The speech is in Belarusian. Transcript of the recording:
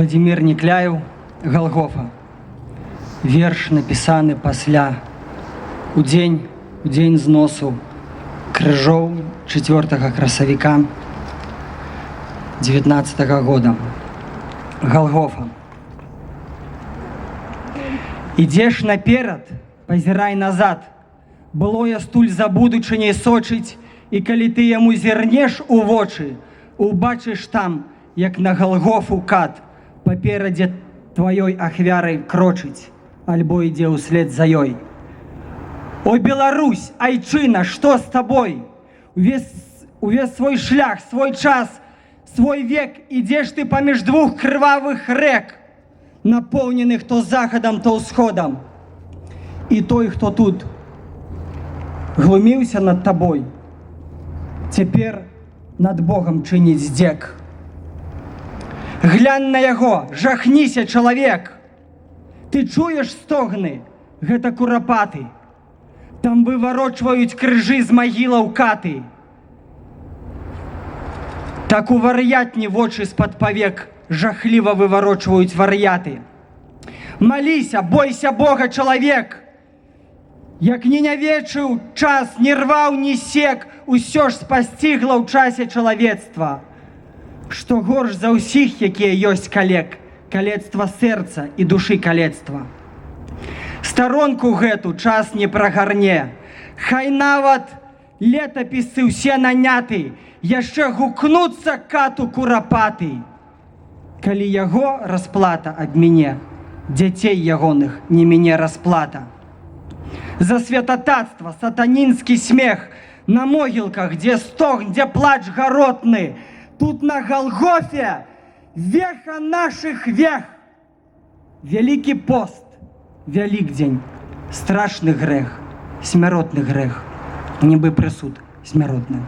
Владимир Некляев, Голгофа. Верш напісаны пасля у дзень зносу крыжоў 4 красавіка 19 года. Голгофа. Ідзеш наперад, пазірай назад. Былое стуль за будучыняй сочыць, і калі ты яму зірнеш у вочы, убачыш там, як на Голгофу кат, паперадзе тваёй ахвяры крочыць, альбо ідзе ўслед за ёй. О, Беларусь, айчына, што з табой? Увесь свой шлях, свой час, свой век ідзеш ты паміж двух крывавых рэк, напоўненых то захадам, то ўсходам. І той, хто тут глуміўся над табой, цяпер над Богам чыніць здзек. Глянь на яго, жахніся, чалавек. Ты чуеш стогны, гэта курапаты. Там выварочваюць крыжы з магілаў каты. Так у вар'ятні вочы з-пад павек жахліва выварочваюць вар'яты. Маліся, бойся Бога, чалавек. Як не нявечыў час, не рваў, не сек, усё ж спасцігла ў часе чалавецтва. Што горш за ўсіх, якія ёсць калек, калецтва сэрца і душы калецтва. Старонку гэту час не прагарне, хай нават летапісцы ўсе наняты, яшчэ гукнуцца кату курапаты. Калі яго расплата ад мяне, дзяцей ягоных не мяне расплата. За святататства сатанінскі смех на могілках, дзе стогн, дзе плач гаротны, тут на Голгофе веха наших вех. Вялікі пост, Вялікдзень, страшны грэх, смяротны грэх, нібы прысуд смяротны.